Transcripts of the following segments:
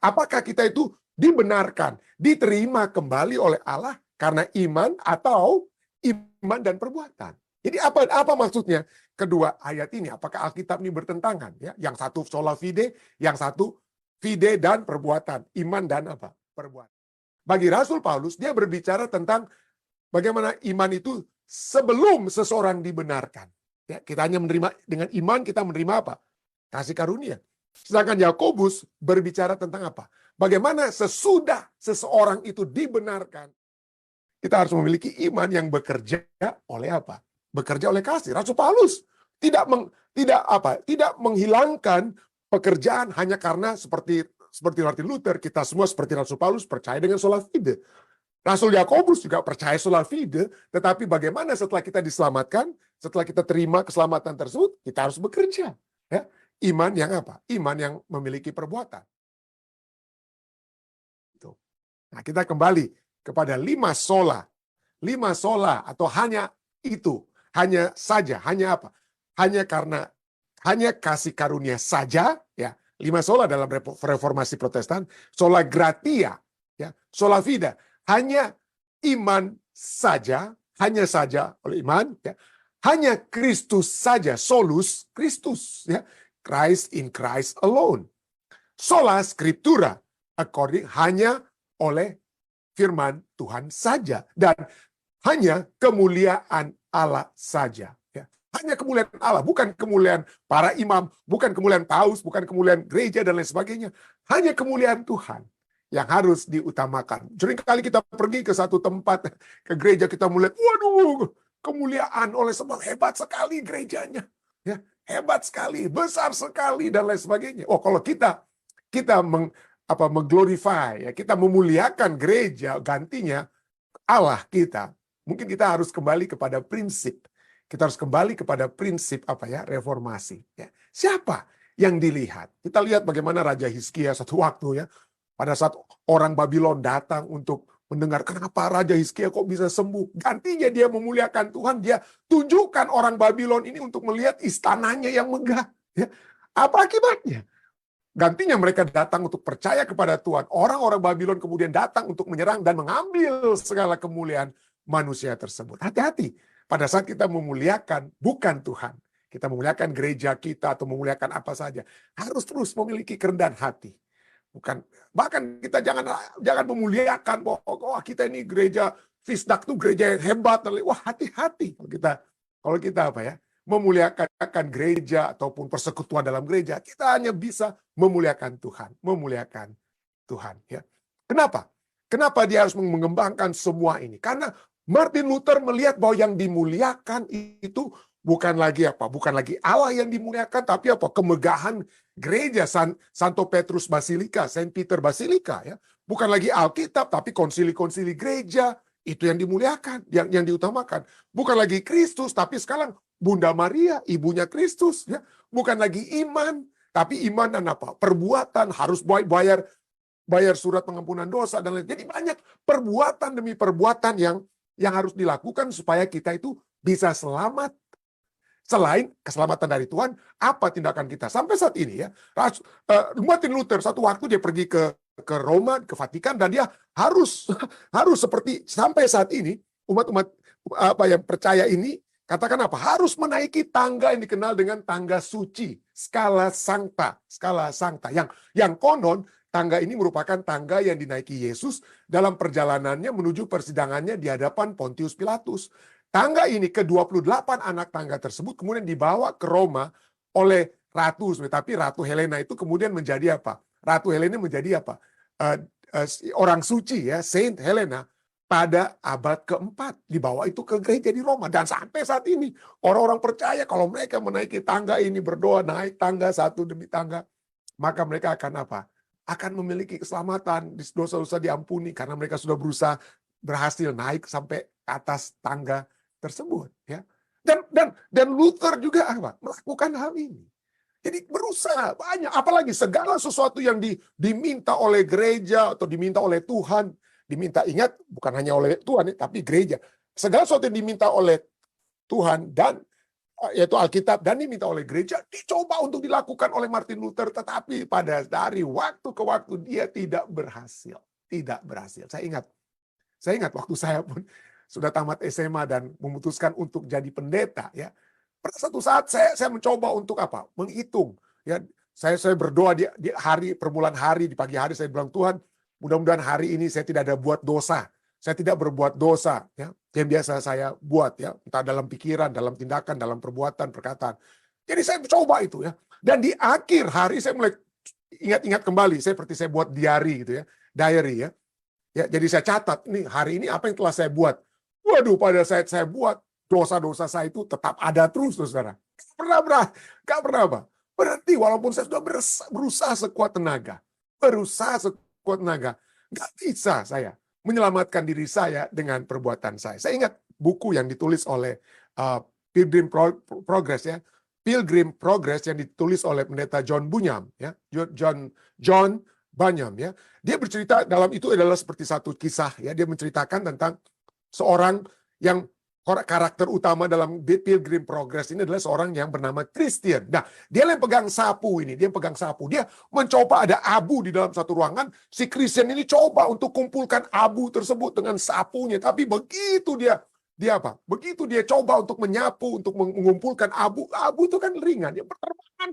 Apakah kita itu dibenarkan, diterima kembali oleh Allah karena iman atau iman dan perbuatan? Jadi apa maksudnya kedua ayat ini? Apakah Alkitab ini bertentangan? Ya, yang satu sola fide, yang satu fide dan perbuatan, iman dan apa? Perbuatan. Bagi Rasul Paulus, dia berbicara tentang bagaimana iman itu sebelum seseorang dibenarkan. Ya, kita hanya menerima dengan iman, kita menerima apa? Kasih karunia. Sedangkan Yakobus berbicara tentang apa? Bagaimana sesudah seseorang itu dibenarkan, kita harus memiliki iman yang bekerja oleh apa? Bekerja oleh kasih. Rasul Paulus tidak menghilangkan pekerjaan hanya karena seperti Martin Luther, kita semua seperti Rasul Paulus percaya dengan sola fide. Rasul Yakobus juga percaya sola fide, tetapi bagaimana setelah kita diselamatkan, setelah kita terima keselamatan tersebut, kita harus bekerja. Ya. Iman yang apa? Iman yang memiliki perbuatan. Nah, kita kembali kepada 5 sola. 5 sola atau hanya itu, hanya saja, hanya apa? Hanya kasih karunia saja, ya. 5 sola dalam reformasi Protestan, sola gratia, ya, sola fide, hanya iman saja, hanya saja oleh iman, ya. Hanya Kristus saja, solus Kristus, ya. Christ in Christ alone. Sola scriptura, according hanya oleh firman Tuhan saja, dan hanya kemuliaan Allah saja. Ya. Hanya kemuliaan Allah, bukan kemuliaan para imam, bukan kemuliaan paus, bukan kemuliaan gereja dan lain sebagainya. Hanya kemuliaan Tuhan yang harus diutamakan. Seringkali kita pergi ke satu tempat, ke gereja, kita melihat, waduh, kemuliaan oleh sebab hebat sekali gerejanya. Ya, hebat sekali, besar sekali, dan lain sebagainya. Oh, kalau kita mengglorify, ya, kita memuliakan gereja, gantinya Allah kita. Mungkin kita harus kembali kepada prinsip. Kita harus kembali kepada prinsip reformasi. Ya. Siapa yang dilihat? Kita lihat bagaimana Raja Hizkia satu waktu, ya, pada saat orang Babylon datang untuk mendengar kenapa Raja Hizkia kok bisa sembuh. Gantinya dia memuliakan Tuhan, dia tunjukkan orang Babylon ini untuk melihat istananya yang megah. Ya. Apa akibatnya? Gantinya mereka datang untuk percaya kepada Tuhan. Orang-orang Babylon kemudian datang untuk menyerang dan mengambil segala kemuliaan manusia tersebut. Hati-hati pada saat kita memuliakan bukan Tuhan. Kita memuliakan gereja kita atau memuliakan apa saja. Harus terus memiliki kerendahan hati. Bahkan kita jangan memuliakan bahwa kita ini gereja Fisdak tuh gereja yang hebat. Wah, hati-hati kalau kita memuliakan gereja ataupun persekutuan dalam gereja, kita hanya bisa memuliakan Tuhan, ya. Kenapa? Kenapa dia harus mengembangkan semua ini? Karena Martin Luther melihat bahwa yang dimuliakan itu bukan lagi Allah yang dimuliakan, tapi kemegahan gereja Santo Petrus Basilika, Saint Peter Basilika, ya. Bukan lagi Alkitab, tapi konsili-konsili gereja itu yang dimuliakan, yang diutamakan. Bukan lagi Kristus, tapi sekarang Bunda Maria, ibunya Kristus, ya. Bukan lagi iman, tapi iman dan perbuatan, harus bayar surat pengampunan dosa dan lain. Jadi banyak perbuatan demi perbuatan yang harus dilakukan supaya kita itu bisa selamat. Selain keselamatan dari Tuhan, apa tindakan kita? Sampai saat ini, ya, Martin Luther satu waktu dia pergi ke Roma, ke Vatikan, dan dia harus seperti sampai saat ini umat-umat yang percaya ini katakan harus menaiki tangga yang dikenal dengan tangga suci, Scala Sancta, yang konon tangga ini merupakan tangga yang dinaiki Yesus dalam perjalanannya menuju persidangannya di hadapan Pontius Pilatus. Tangga ini, ke-28 anak tangga tersebut kemudian dibawa ke Roma oleh Ratu, tapi Ratu Helena itu kemudian menjadi apa? Ratu Helena menjadi apa? Orang suci, ya, Saint Helena. Pada abad keempat dibawa itu ke gereja di Roma, dan sampai saat ini orang-orang percaya kalau mereka menaiki tangga ini, berdoa naik tangga satu demi tangga, maka mereka akan akan memiliki keselamatan, dosa-dosa diampuni karena mereka sudah berhasil naik sampai ke atas tangga tersebut, ya. Dan Luther juga melakukan hal ini. Jadi berusaha banyak, apalagi segala sesuatu yang diminta oleh gereja atau diminta oleh Tuhan. Diminta, ingat, bukan hanya oleh Tuhan, tapi gereja. Segala sesuatu yang diminta oleh Tuhan dan yaitu Alkitab, dan diminta oleh gereja, dicoba untuk dilakukan oleh Martin Luther, tetapi dari waktu ke waktu dia tidak berhasil. Tidak berhasil. Saya ingat waktu saya pun sudah tamat SMA dan memutuskan untuk jadi pendeta, ya. Pada satu saat saya mencoba untuk apa? Menghitung, ya. Saya berdoa di hari permulaan hari, di pagi hari saya bilang, Tuhan, mudah-mudahan hari ini saya tidak ada buat dosa. Saya tidak berbuat dosa, ya, yang biasa saya buat, ya, entah dalam pikiran, dalam tindakan, dalam perbuatan, perkataan. Jadi saya coba itu, ya. Dan di akhir hari saya mulai ingat-ingat kembali, seperti saya buat diary gitu, ya, diary, ya. Ya, jadi saya catat, nih hari ini apa yang telah saya buat. Waduh, pada saat saya buat, dosa-dosa saya itu tetap ada terus, saudara. Gak pernah apa. Berarti walaupun saya sudah berusaha sekuat tenaga, gak bisa saya menyelamatkan diri saya dengan perbuatan saya. Saya ingat buku yang ditulis oleh Pilgrim Progress, ya, Pilgrim Progress yang ditulis oleh pendeta John Bunyan, ya, John Bunyan, ya. Dia bercerita dalam itu adalah seperti satu kisah, ya. Dia menceritakan tentang seorang yang karakter utama dalam Pilgrim Progress ini adalah seorang yang bernama Christian. Nah, dia yang pegang sapu ini, dia mencoba ada abu di dalam satu ruangan. Si Christian ini coba untuk kumpulkan abu tersebut dengan sapunya, tapi begitu dia Begitu dia coba untuk menyapu, untuk mengumpulkan abu itu kan ringan, dia berterbangan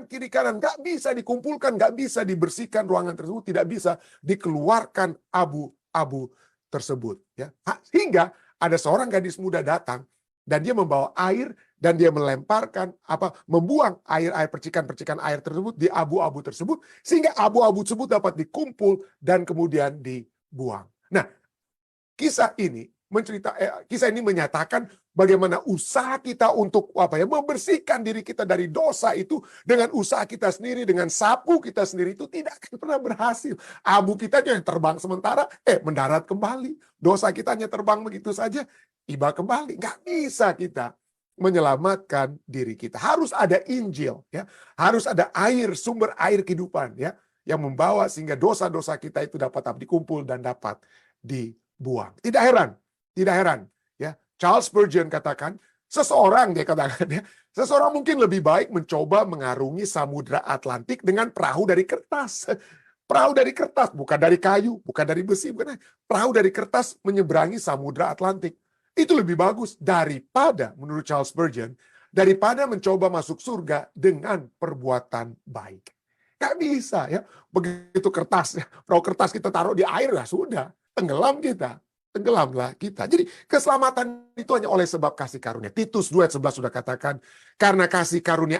kiri kanan, nggak bisa dikumpulkan, nggak bisa dibersihkan ruangan tersebut, tidak bisa dikeluarkan abu-abu tersebut, ya. Hingga ada seorang gadis muda datang dan dia membawa air dan dia membuang air percikan-percikan air tersebut di abu-abu tersebut, sehingga abu-abu tersebut dapat dikumpul dan kemudian dibuang. Nah, kisah ini menyatakan bagaimana usaha kita untuk membersihkan diri kita dari dosa itu dengan usaha kita sendiri, dengan sapu kita sendiri itu tidak akan pernah berhasil. Abu kita yang terbang sementara, mendarat kembali. Dosa kita hanya terbang begitu saja, tiba kembali. Nggak bisa kita menyelamatkan diri kita. Harus ada Injil, ya. Harus ada sumber air kehidupan, ya, yang membawa sehingga dosa-dosa kita itu dapat dikumpul dan dapat dibuang. Tidak heran, ya. Charles Spurgeon katakan, seseorang mungkin lebih baik mencoba mengarungi Samudra Atlantik dengan perahu dari kertas. Perahu dari kertas, bukan dari kayu, bukan dari besi, perahu dari kertas menyeberangi Samudra Atlantik. Itu lebih bagus daripada, menurut Charles Spurgeon, daripada mencoba masuk surga dengan perbuatan baik. Gak bisa, ya. Begitu perahu kertas kita taruh di air, ya sudah, tenggelamlah kita. Jadi keselamatan itu hanya oleh sebab kasih karunia. Titus 2 ayat 11 sudah katakan, karena kasih karunia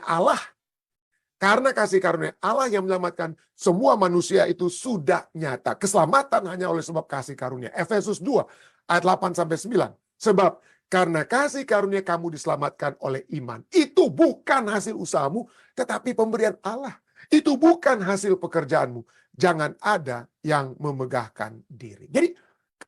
Allah yang menyelamatkan semua manusia itu sudah nyata. Keselamatan hanya oleh sebab kasih karunia. Efesus 2 ayat 8-9. Sebab karena kasih karunia kamu diselamatkan oleh iman. Itu bukan hasil usahamu, tetapi pemberian Allah. Itu bukan hasil pekerjaanmu. Jangan ada yang memegahkan diri. Jadi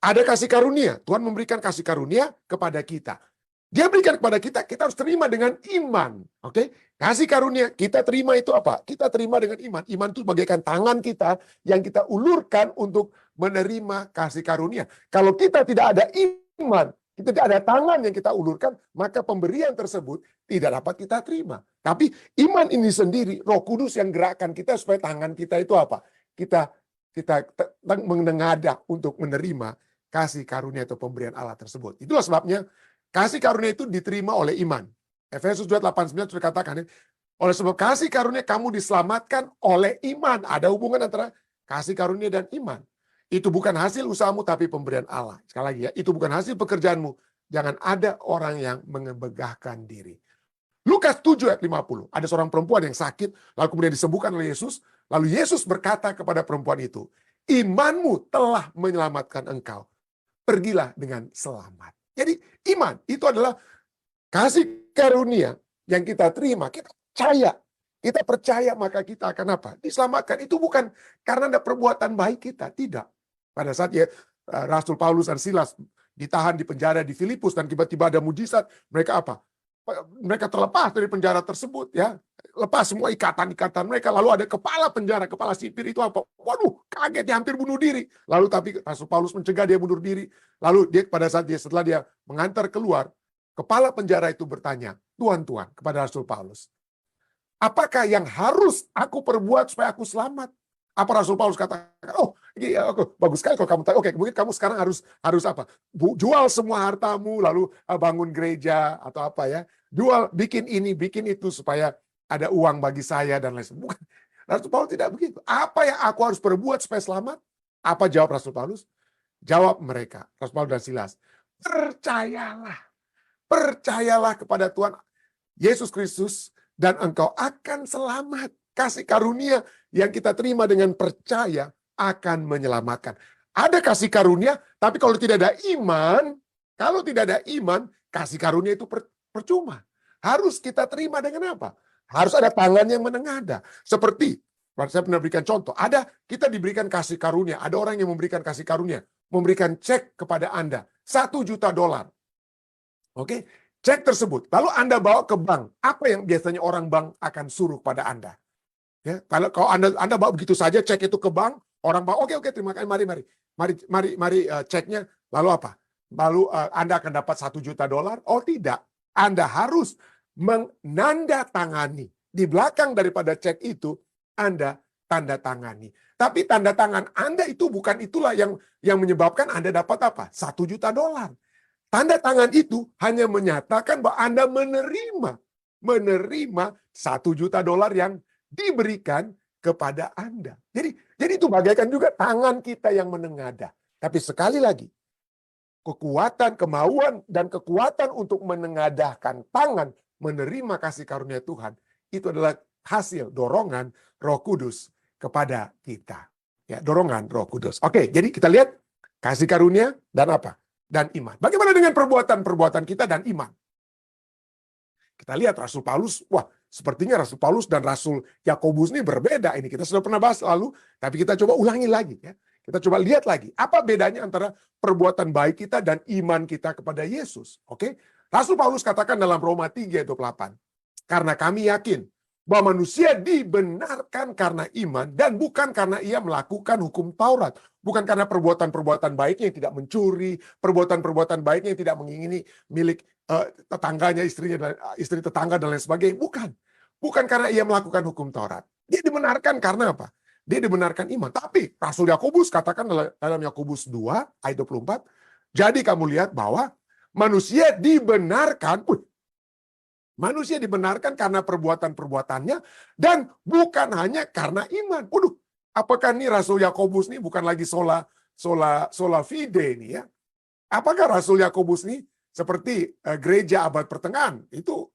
ada kasih karunia. Tuhan memberikan kasih karunia kepada kita. Dia berikan kepada kita, kita harus terima dengan iman. Oke? Kasih karunia, kita terima itu apa? Kita terima dengan iman. Iman itu bagaikan tangan kita yang kita ulurkan untuk menerima kasih karunia. Kalau kita tidak ada iman, kita tidak ada tangan yang kita ulurkan, maka pemberian tersebut tidak dapat kita terima. Tapi iman ini sendiri, Roh Kudus yang gerakkan kita supaya tangan kita itu apa? Kita menengadah untuk menerima kasih karunia atau pemberian Allah tersebut. Itulah sebabnya kasih karunia itu diterima oleh iman. Efesus 2:8-9 sudah katakan, oleh sebab kasih karunia kamu diselamatkan oleh iman. Ada hubungan antara kasih karunia dan iman. Itu bukan hasil usahamu tapi pemberian Allah. Sekali lagi, ya, itu bukan hasil pekerjaanmu. Jangan ada orang yang mengebegahkan diri. Lukas 7 ayat 50. Ada seorang perempuan yang sakit, lalu kemudian disembuhkan oleh Yesus. Lalu Yesus berkata kepada perempuan itu, imanmu telah menyelamatkan engkau. Pergilah dengan selamat. Jadi iman itu adalah kasih karunia yang kita terima. Kita percaya maka kita akan apa? Diselamatkan. Itu bukan karena ada perbuatan baik kita. Tidak. Pada saat Rasul Paulus dan Silas ditahan di penjara di Filipus dan tiba-tiba ada mujizat, mereka apa? Mereka terlepas dari penjara tersebut, ya. Lepas semua ikatan-ikatan mereka. Lalu ada kepala penjara, kepala sipir itu apa? Waduh, kaget, dia hampir bunuh diri. Lalu tapi Rasul Paulus mencegah dia bunuh diri. Lalu dia setelah dia mengantar keluar, Kepala penjara itu bertanya, "Tuan, kepada Rasul Paulus, apakah yang harus aku perbuat supaya aku selamat?" Apa Rasul Paulus katakan, "Oh, iya, bagus sekali kalau kamu tahu. Oke, mungkin kamu sekarang harus apa? Jual semua hartamu, lalu bangun gereja atau apa ya? Jual, bikin ini, bikin itu supaya ada uang bagi saya dan lain sebagainya." Bukan. Rasul Paulus tidak begitu. Apa yang aku harus perbuat supaya selamat? Apa jawab Rasul Paulus? Jawab mereka, Rasul Paulus dan Silas, percayalah kepada Tuhan Yesus Kristus dan engkau akan selamat. Kasih karunia yang kita terima dengan percaya akan menyelamatkan. Ada kasih karunia, tapi kalau tidak ada iman, kasih karunia itu percuma. Harus kita terima dengan apa? Harus ada tangan yang menengadah. Seperti, saya pernah berikan contoh, kita diberikan kasih karunia, ada orang yang memberikan kasih karunia, memberikan cek kepada Anda, $1 juta. Oke, cek tersebut. Lalu Anda bawa ke bank. Apa yang biasanya orang bank akan suruh pada Anda? Ya, kalau Anda bawa begitu saja cek itu ke bank, orang bank, oke, terima kasih, mari ceknya. Lalu apa? Lalu Anda akan dapat $1 juta? Oh tidak, Anda harus menandatangani. Di belakang daripada cek itu, Anda tanda tangani. Tapi tanda tangan Anda itu bukan itulah yang menyebabkan Anda dapat apa? $1 juta. Tanda tangan itu hanya menyatakan bahwa Anda menerima $1 juta yang diberikan kepada Anda. Jadi itu bagaikan juga tangan kita yang menengadah. Tapi sekali lagi, kekuatan, kemauan, dan kekuatan untuk menengadahkan tangan menerima kasih karunia Tuhan, itu adalah hasil dorongan Roh Kudus kepada kita. Ya, dorongan Roh Kudus. Oke, jadi kita lihat kasih karunia dan apa? Dan iman. Bagaimana dengan perbuatan-perbuatan kita dan iman? Kita lihat Rasul Paulus, sepertinya Rasul Paulus dan Rasul Yakobus ini berbeda. Ini kita sudah pernah bahas lalu, tapi kita coba ulangi lagi ya. Kita coba lihat lagi, apa bedanya antara perbuatan baik kita dan iman kita kepada Yesus. Oke? Rasul Paulus katakan dalam Roma 3:28, karena kami yakin bahwa manusia dibenarkan karena iman dan bukan karena ia melakukan hukum Taurat. Bukan karena perbuatan-perbuatan baiknya yang tidak mencuri, perbuatan-perbuatan baiknya yang tidak mengingini milik tetangganya, istri tetangga dan lain sebagainya. Bukan karena ia melakukan hukum Taurat. Dia dibenarkan karena apa? Dia dibenarkan iman. Tapi Rasul Yakobus katakan dalam Yakobus 2 ayat 24, jadi kamu lihat bahwa manusia dibenarkan karena perbuatan-perbuatannya dan bukan hanya karena iman. Waduh, apakah nih Rasul Yakobus nih bukan lagi sola fide ini ya? Apakah Rasul Yakobus nih seperti gereja abad pertengahan? Itu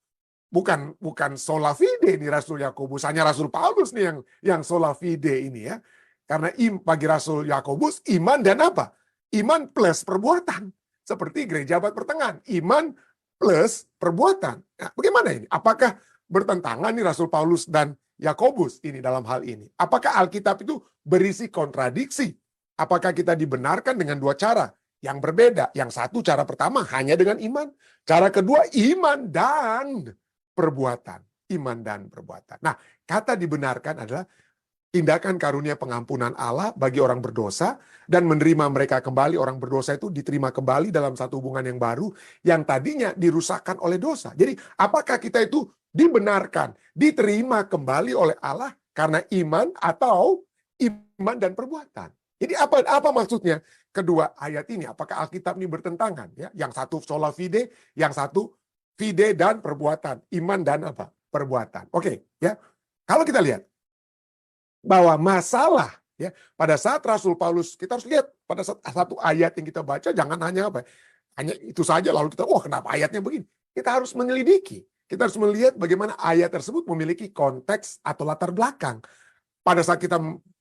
bukan sola fide nih Rasul Yakobus, hanya Rasul Paulus nih yang sola fide ini ya. Karena bagi Rasul Yakobus iman dan apa? Iman plus perbuatan. Seperti gereja abad pertengahan, iman plus perbuatan. Nah, bagaimana ini? Apakah bertentangan nih Rasul Paulus dan Yakobus ini dalam hal ini? Apakah Alkitab itu berisi kontradiksi? Apakah kita dibenarkan dengan dua cara yang berbeda? Yang satu, cara pertama hanya dengan iman. Cara kedua, iman dan perbuatan. Iman dan perbuatan. Nah, kata dibenarkan adalah tindakan karunia pengampunan Allah bagi orang berdosa dan menerima mereka kembali. Orang berdosa itu diterima kembali dalam satu hubungan yang baru yang tadinya dirusakkan oleh dosa. Jadi apakah kita itu dibenarkan, diterima kembali oleh Allah karena iman atau iman dan perbuatan? Jadi apa maksudnya kedua ayat ini? Apakah Alkitab ini bertentangan? Ya, yang satu sola fide, yang satu fide dan perbuatan, iman dan apa? Perbuatan. Oke, ya. Kalau kita lihat bahwa masalah ya pada saat Rasul Paulus, kita harus lihat pada satu ayat yang kita baca, jangan hanya itu saja lalu kita kenapa ayatnya begini. Kita harus menyelidiki, kita harus melihat bagaimana ayat tersebut memiliki konteks atau latar belakang. Pada saat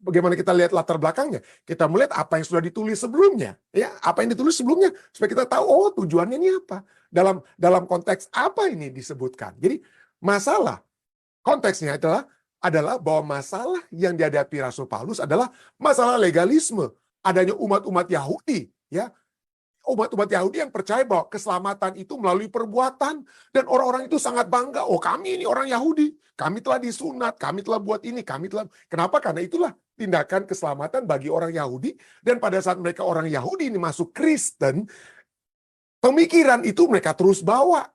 bagaimana kita lihat latar belakangnya, kita melihat apa yang sudah ditulis sebelumnya, ya apa yang ditulis sebelumnya supaya kita tahu tujuannya ini apa, dalam konteks apa ini disebutkan. Jadi masalah konteksnya adalah bahwa masalah yang dihadapi Rasul Paulus adalah masalah legalisme. Adanya umat-umat Yahudi, ya. Umat-umat Yahudi yang percaya bahwa keselamatan itu melalui perbuatan. Dan orang-orang itu sangat bangga. Kami ini orang Yahudi. Kami telah disunat, kami telah buat ini, Kenapa? Karena itulah tindakan keselamatan bagi orang Yahudi. Dan pada saat mereka orang Yahudi ini masuk Kristen, Pemikiran itu mereka terus bawa.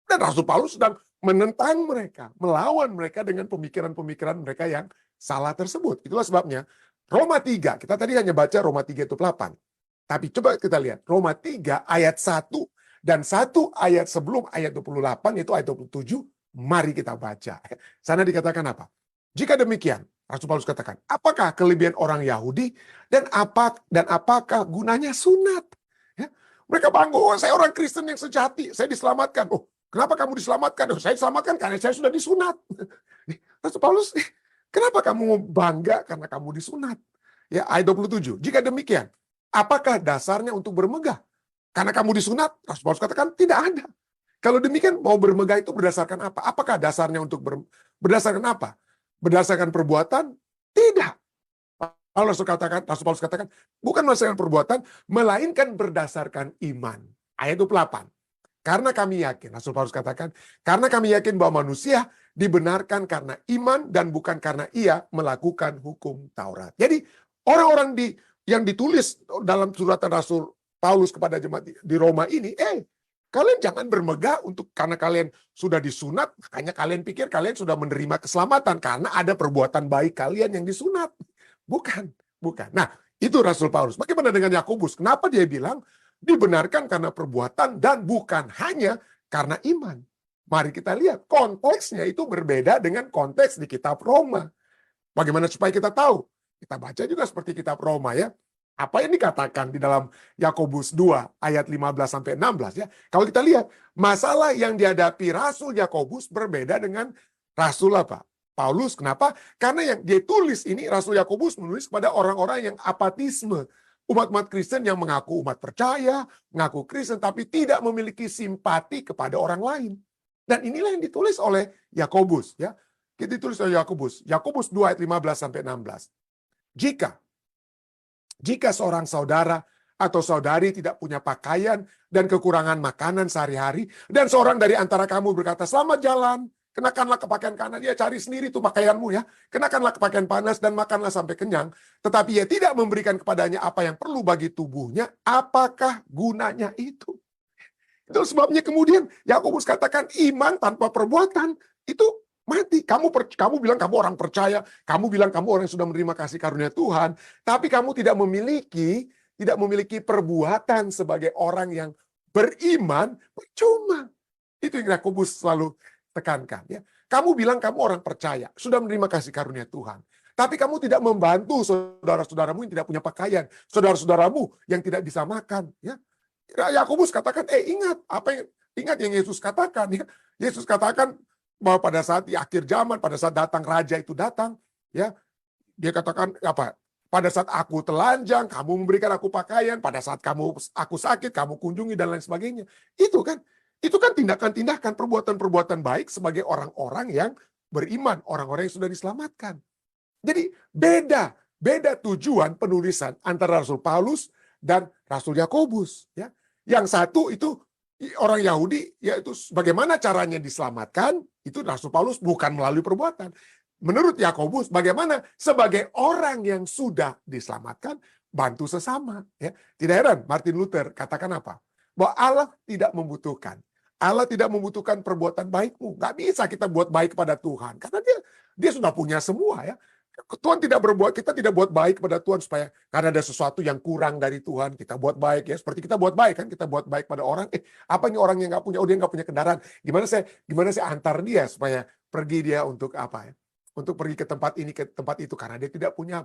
Dan Rasul Paulus sedang menentang mereka, melawan mereka dengan pemikiran-pemikiran mereka yang salah tersebut. Itulah sebabnya Roma 3, kita tadi hanya baca Roma 3 itu 8. Tapi coba kita lihat, Roma 3 ayat 1 dan 1 ayat sebelum ayat 28, yaitu ayat 27, mari kita baca. Sana dikatakan apa? Jika demikian, Rasul Paulus katakan, apakah kelebihan orang Yahudi dan apakah gunanya sunat? Ya, mereka bangga, oh, saya orang Kristen yang sejati, saya diselamatkan. Oh, kenapa kamu diselamatkan? Oh, saya diselamatkan karena saya sudah disunat. Rasul Paulus, kenapa kamu bangga karena kamu disunat? Ya, ayat 27. Jika demikian, apakah dasarnya untuk bermegah? Karena kamu disunat, Rasul Paulus katakan tidak ada. Kalau demikian, mau bermegah itu berdasarkan apa? Apakah dasarnya untuk berdasarkan apa? Berdasarkan perbuatan? Tidak. Rasul Paulus katakan, bukan berdasarkan perbuatan, melainkan berdasarkan iman. Ayat 28. Karena kami yakin, Rasul Paulus katakan, karena kami yakin bahwa manusia dibenarkan karena iman dan bukan karena ia melakukan hukum Taurat. Jadi orang-orang yang ditulis dalam suratan Rasul Paulus kepada jemaat di Roma ini, kalian jangan bermegah karena kalian sudah disunat, makanya kalian pikir kalian sudah menerima keselamatan karena ada perbuatan baik kalian yang disunat. Bukan. Nah, itu Rasul Paulus. Bagaimana dengan Yakobus? Kenapa dia bilang dibenarkan karena perbuatan dan bukan hanya karena iman? Mari kita lihat, konteksnya itu berbeda dengan konteks di kitab Roma. Bagaimana supaya kita tahu? Kita baca juga seperti kitab Roma ya. Apa yang dikatakan di dalam Yakobus 2 ayat 15-16 ya. Kalau kita lihat, masalah yang dihadapi Rasul Yakobus berbeda dengan Rasul apa? Paulus. Kenapa? Karena yang dia tulis ini, Rasul Yakobus menulis kepada orang-orang yang apatisme. Umat-umat Kristen yang mengaku umat percaya, mengaku Kristen, tapi tidak memiliki simpati kepada orang lain. Dan inilah yang ditulis oleh Yakobus. Ya. Kita ditulis oleh Yakobus. Yakobus 2 ayat 15-16. Jika seorang saudara atau saudari tidak punya pakaian dan kekurangan makanan sehari-hari, dan seorang dari antara kamu berkata, selamat jalan, kenakanlah pakaian kanan, ya cari sendiri tuh pakaianmu ya, kenakanlah pakaian panas dan makanlah sampai kenyang, tetapi ia tidak memberikan kepadanya apa yang perlu bagi tubuhnya, apakah gunanya itu? Itu sebabnya kemudian Yakobus katakan iman tanpa perbuatan itu mati. Kamu bilang kamu orang percaya, kamu bilang kamu orang yang sudah menerima kasih karunia Tuhan, tapi kamu tidak memiliki perbuatan sebagai orang yang beriman, percuma. Itu yang Yakobus selalu tekankan ya. Kamu bilang kamu orang percaya, sudah menerima kasih karunia Tuhan, tapi kamu tidak membantu saudara-saudaramu yang tidak punya pakaian, saudara-saudaramu yang tidak bisa makan ya. Yakobus katakan, ingat yang Yesus katakan ya. Yesus katakan bahwa pada saat di akhir zaman, pada saat datang raja itu datang, ya, dia katakan apa? Pada saat aku telanjang, kamu memberikan aku pakaian. Pada saat aku sakit, kamu kunjungi dan lain sebagainya. Itu kan tindakan-tindakan, perbuatan-perbuatan baik sebagai orang-orang yang beriman, orang-orang yang sudah diselamatkan. Jadi beda tujuan penulisan antara Rasul Paulus dan Rasul Yakobus. Ya, yang satu itu orang Yahudi, yaitu bagaimana caranya diselamatkan, itu Rasul Paulus bukan melalui perbuatan. Menurut Yakobus, bagaimana sebagai orang yang sudah diselamatkan, bantu sesama. Ya. Tidak heran Martin Luther katakan apa? Bahwa Allah tidak membutuhkan perbuatan baikmu. Gak bisa kita buat baik kepada Tuhan. Karena dia sudah punya semua ya. Kita tidak buat baik kepada Tuhan supaya karena ada sesuatu yang kurang dari Tuhan kita buat baik ya, seperti kita buat baik kan, kita buat baik pada orang, apa ini orang yang nggak punya, dia nggak punya kendaraan, gimana saya antar dia supaya pergi dia untuk apa ya, untuk pergi ke tempat ini ke tempat itu karena dia tidak punya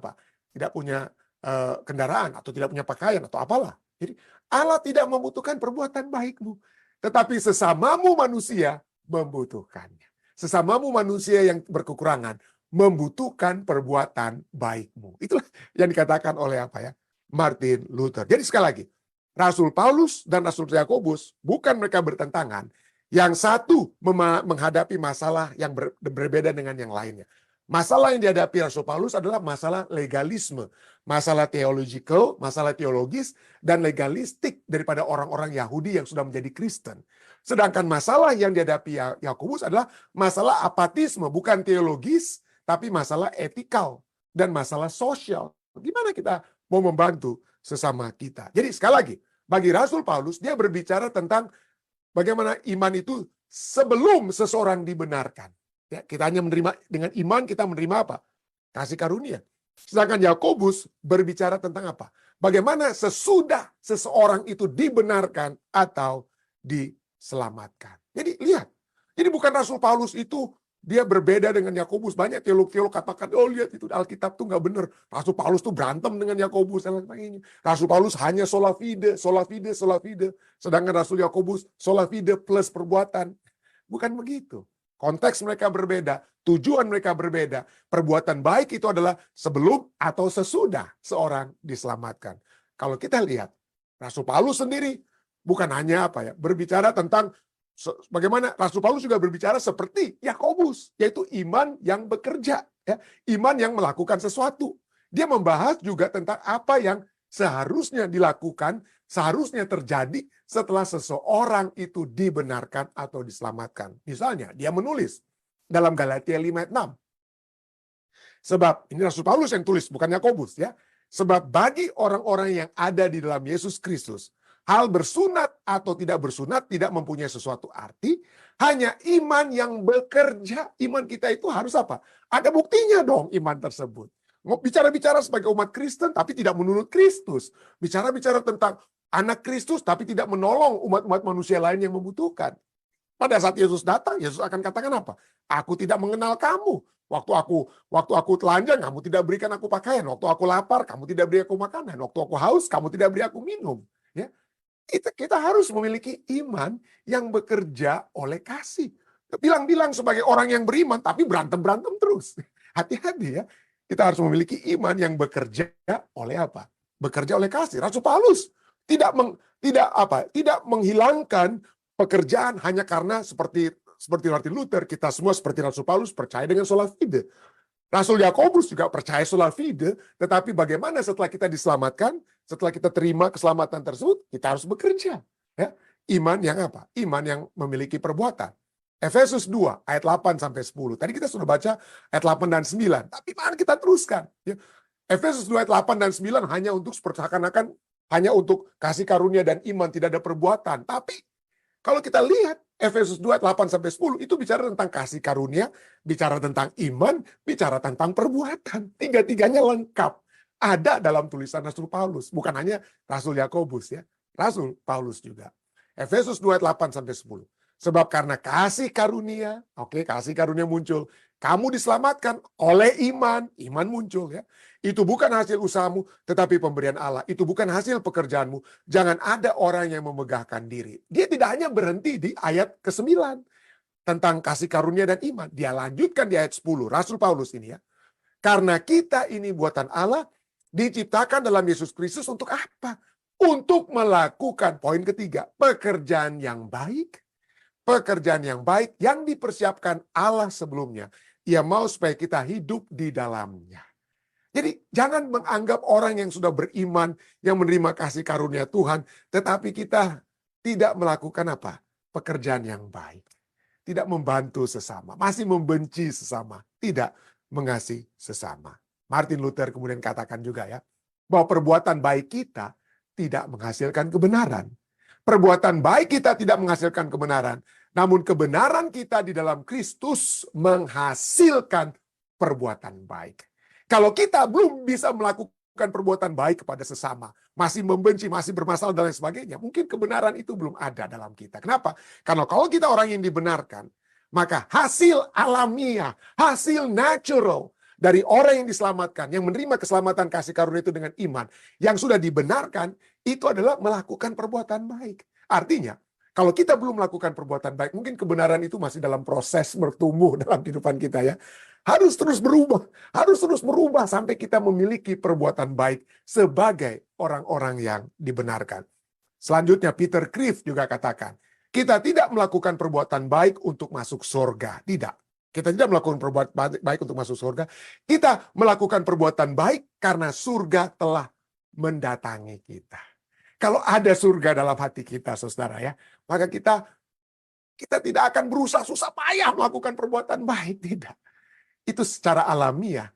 kendaraan atau tidak punya pakaian atau apalah. Jadi Allah tidak membutuhkan perbuatan baikmu, tetapi sesamamu manusia membutuhkannya. Sesamamu manusia yang berkekurangan membutuhkan perbuatan baikmu. Itulah yang dikatakan oleh Martin Luther. Jadi sekali lagi, Rasul Paulus dan Rasul Yakobus bukan mereka bertentangan. Yang satu menghadapi masalah yang berbeda dengan yang lainnya. Masalah yang dihadapi Rasul Paulus adalah masalah legalisme, masalah theological, masalah teologis, dan legalistik daripada orang-orang Yahudi yang sudah menjadi Kristen. Sedangkan masalah yang dihadapi Yakobus adalah masalah apatisme, bukan teologis, tapi masalah etikal dan masalah sosial. Gimana kita mau membantu sesama kita? Jadi sekali lagi, Bagi Rasul Paulus, dia berbicara tentang bagaimana iman itu sebelum seseorang dibenarkan. Ya, kita hanya menerima dengan iman, kita menerima apa? Kasih karunia. Sedangkan Yakobus berbicara tentang apa? Bagaimana sesudah seseorang itu dibenarkan atau diselamatkan. Jadi lihat, jadi bukan Rasul Paulus itu dia berbeda dengan Yakobus. Banyak teolog-teolog katakan, oh lihat itu Alkitab tuh nggak benar. Rasul Paulus tuh berantem dengan Yakobus dan lain sebagainya. Rasul Paulus hanya sola fide, sola fide, sola fide. Sedangkan Rasul Yakobus sola fide plus perbuatan. Bukan begitu. Konteks mereka berbeda, tujuan mereka berbeda. Perbuatan baik itu adalah sebelum atau sesudah seorang diselamatkan. Kalau kita lihat, Rasul Paulus sendiri bukan hanya apa ya, berbicara tentang bagaimana Rasul Paulus juga berbicara seperti Yakobus, yaitu iman yang bekerja, ya, iman yang melakukan sesuatu. Dia membahas juga tentang apa yang seharusnya dilakukan, seharusnya terjadi setelah seseorang itu dibenarkan atau diselamatkan. Misalnya, dia menulis dalam Galatia 5 ayat 6. Sebab, ini Rasul Paulus yang tulis, bukan Yakobus ya. Sebab bagi orang-orang yang ada di dalam Yesus Kristus, hal bersunat atau tidak bersunat tidak mempunyai sesuatu arti, hanya iman yang bekerja. Iman kita itu harus apa? Ada buktinya dong iman tersebut. Bicara-bicara sebagai umat Kristen tapi tidak menurut Kristus. Bicara-bicara tentang anak Kristus tapi tidak menolong umat-umat manusia lain yang membutuhkan. Pada saat Yesus datang, Yesus akan katakan apa? Aku tidak mengenal kamu. Waktu aku telanjang, kamu tidak berikan aku pakaian. Waktu aku lapar, kamu tidak beri aku makanan. Waktu aku haus, kamu tidak beri aku minum. Ya, kita harus memiliki iman yang bekerja oleh kasih. Bilang-bilang sebagai orang yang beriman, tapi berantem-berantem terus. Hati-hati ya. Kita harus memiliki iman yang bekerja oleh apa? Bekerja oleh kasih. Rasul Paulus tidak menghilangkan pekerjaan hanya karena seperti Martin Luther, kita semua seperti Rasul Paulus percaya dengan sola fide. Rasul Yakobus juga percaya sola fide, tetapi bagaimana setelah kita diselamatkan, setelah kita terima keselamatan tersebut, kita harus bekerja. Ya. Iman yang apa? Iman yang memiliki perbuatan. Efesus 2 ayat 8 sampai 10. Tadi kita sudah baca ayat 8 dan 9. Tapi mari kita teruskan. Ya. Efesus 2 ayat 8 dan 9 hanya untuk seakan-akan hanya untuk kasih karunia dan iman, tidak ada perbuatan. Tapi kalau kita lihat Efesus 2 ayat 8 sampai 10 itu bicara tentang kasih karunia, bicara tentang iman, bicara tentang perbuatan. Tiga-tiganya lengkap. Ada dalam tulisan Rasul Paulus, bukan hanya Rasul Yakobus ya. Rasul Paulus juga. Efesus 2 ayat 8 sampai 10. Sebab karena kasih karunia, kasih karunia muncul, kamu diselamatkan oleh iman, iman muncul ya. Itu bukan hasil usahamu, tetapi pemberian Allah. Itu bukan hasil pekerjaanmu. Jangan ada orang yang memegahkan diri. Dia tidak hanya berhenti di ayat ke-9 tentang kasih karunia dan iman. Dia lanjutkan di ayat 10, Rasul Paulus ini ya. Karena kita ini buatan Allah, diciptakan dalam Yesus Kristus untuk apa? Untuk melakukan, poin ketiga, pekerjaan yang baik. Pekerjaan yang baik yang dipersiapkan Allah sebelumnya. Ia mau supaya kita hidup di dalamnya. Jadi jangan menganggap orang yang sudah beriman, yang menerima kasih karunia Tuhan, tetapi kita tidak melakukan apa? Pekerjaan yang baik. Tidak membantu sesama, masih membenci sesama, tidak mengasihi sesama. Martin Luther kemudian katakan juga ya, bahwa perbuatan baik kita tidak menghasilkan kebenaran. Perbuatan baik kita tidak menghasilkan kebenaran, namun kebenaran kita di dalam Kristus menghasilkan perbuatan baik. Kalau kita belum bisa melakukan perbuatan baik kepada sesama, masih membenci, masih bermasalah dan lain sebagainya, mungkin kebenaran itu belum ada dalam kita. Kenapa? Karena kalau kita orang yang dibenarkan, maka hasil alamiah, hasil natural dari orang yang diselamatkan, yang menerima keselamatan kasih karunia itu dengan iman, yang sudah dibenarkan, itu adalah melakukan perbuatan baik. Artinya, kalau kita belum melakukan perbuatan baik, mungkin kebenaran itu masih dalam proses bertumbuh dalam kehidupan kita ya. Harus terus berubah sampai kita memiliki perbuatan baik sebagai orang-orang yang dibenarkan. Selanjutnya Peter Kreeft juga katakan, kita tidak melakukan perbuatan baik untuk masuk surga. Tidak. Kita tidak melakukan perbuatan baik untuk masuk surga. Kita melakukan perbuatan baik karena surga telah mendatangi kita. Kalau ada surga dalam hati kita, saudara ya, maka kita tidak akan berusaha susah payah melakukan perbuatan baik. Tidak. Itu secara alamiah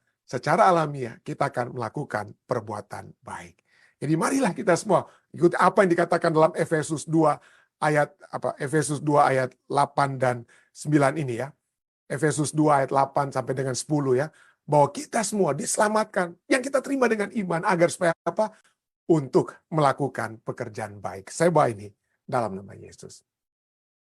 kita akan melakukan perbuatan baik. Jadi marilah kita semua ikuti apa yang dikatakan dalam Efesus 2 ayat Efesus 2 ayat 8 dan 9 ini ya. Efesus 2 ayat 8 sampai dengan 10 ya. Bahwa kita semua diselamatkan yang kita terima dengan iman agar supaya apa? Untuk melakukan pekerjaan baik. Saya bawa ini dalam nama Yesus.